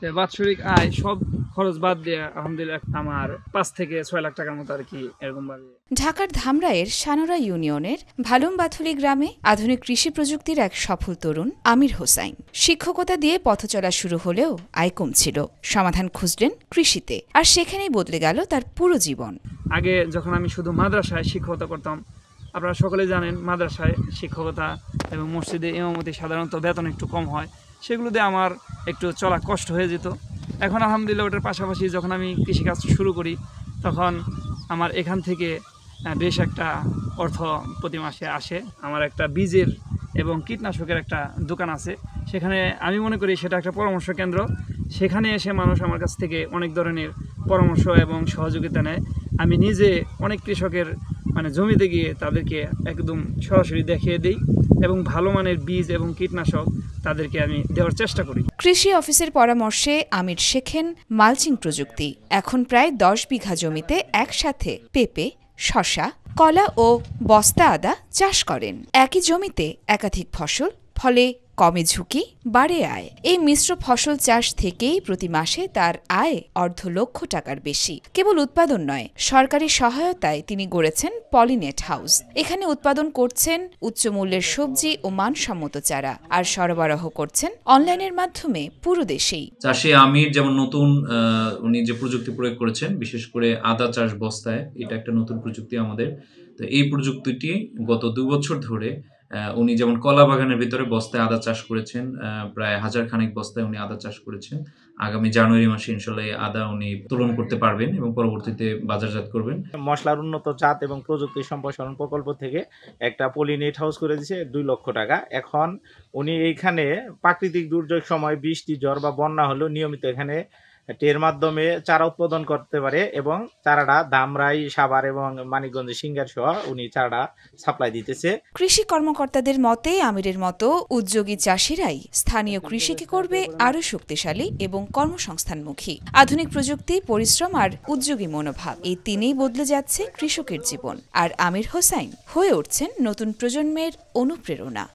বাৎসরিক আয় সব খরচ বাদ দিয়ে আলহামদুলিল্লাহ আমার 5 থেকে 6 লাখ টাকার মতো আর কি এরকম ভাবে। ঢাকার ধামরাইয়ের সানোরা ইউনিয়নের ভালুমবাথুলি গ্রামে আধুনিক কৃষি প্রযুক্তির এক সফল তরুণ আমির হোসাইন। শিক্ষকতা দিয়ে পথচলা শুরু হলেও আয় কমছিল, সমাধান খুঁজলেন কৃষিতে, আর সেখানেই বদলে গেল তার পুরো জীবন। আগে যখন আমি শুধু মাদ্রাসায় শিক্ষকতা করতাম, আপনারা সকলেই জানেন মাদ্রাসায় শিক্ষকতা এবং মসজিদে ইমামতি সাধারণত বেতন একটু কম হয়, সেগুলো দিয়ে আমার একটু চলা কষ্ট হয়ে যেত। এখন আলহামদুলিল্লাহ ওটার পাশাপাশি যখন আমি কৃষিকাজ শুরু করি তখন আমার এখান থেকে বেশ একটা অর্থ প্রতি মাসে আসে। আমার একটা বীজের এবং কীটনাশকের একটা দোকান আছে, সেখানে আমি মনে করি সেটা একটা পরামর্শ কেন্দ্র। সেখানে এসে মানুষ আমার কাছ থেকে অনেক ধরনের পরামর্শ এবং সহযোগিতা নেয়। আমি নিজে অনেক কৃষকের জমিতে গিয়ে তাদেরকে একদম সরাসরি দেখিয়ে দিই এবং ভালো মানের বীজ এবং কীটনাশক তাদেরকে আমি দেওয়ার চেষ্টা করি। কৃষি অফিসের পরামর্শে আমির শেখেন মালচিং প্রযুক্তি। এখন প্রায় 10 বিঘা জমিতে একসাথে পেঁপে, শসা, কলা ও বস্তা আদা চাষ করেন। একই জমিতে একাধিক ফসল, ফলে কমে ঝুঁকি, বাড়ে আয়। এই মিশ্র ফসল চাষ থেকেই প্রতি মাসে তার আয় 250,000 টাকার বেশি। কেবল উৎপাদন নয়, সরকারি সহায়তায় তিনি গড়েছেন পলিনেট হাউস। এখানে উৎপাদন করছেন উচ্চমূল্যের সবজি ও মানসম্মত চারা, আর সরবরাহ করছেন অনলাইনের মাধ্যমে পুরো দেশেই। চাষে আমির যেমন নতুন উনি যে প্রযুক্তি প্রয়োগ করেছেন, বিশেষ করে আদা চাষ বস্তায়, এটা একটা নতুন প্রযুক্তি আমাদের। তো এই প্রযুক্তিটি গত 2 বছর ধরে উনি যেমন কলা বাগানের ভিতরে বস্তায় আদা চাষ করেছেন, প্রায় 1000 খানেক বস্তায় উনি আদা চাষ করেছেন। আগামী জানুয়ারি মাসে ইনশাল্লাহ আদা উনি উত্তোলন করতে পারবেন এবং পরবর্তীতে বাজারজাত করবেন। মশলার উন্নত জাত এবং প্রযুক্তি সম্প্রসারণ প্রকল্প থেকে একটা পলিনেট হাউস করে দিয়েছে 2 লক্ষ টাকা। এখন উনি এইখানে প্রাকৃতিক দুর্যোগ সময় বৃষ্টি, ঝড় বা বন্যা হলেও নিয়মিত এখানে টের মাধ্যমে চারা উৎপাদন করতে পারে এবং চারাটা ধামরাই, সাভার এবং মানিকগঞ্জ, সিঙ্গার সহ উনি চারাটা সাপ্লাই দিতেছে। কৃষি কর্মকর্তাদের মতে আমিরের মতো উদ্যোগী চাষিরাই স্থানীয় কৃষিকে করবে আরও শক্তিশালী এবং কর্মসংস্থানমুখী। আধুনিক প্রযুক্তি, পরিশ্রম আর উদ্যোগী মনোভাব, এই তিনেই বদলে যাচ্ছে কৃষকের জীবন। আর আমির হোসাইন হয়ে উঠছেন নতুন প্রজন্মের অনুপ্রেরণা।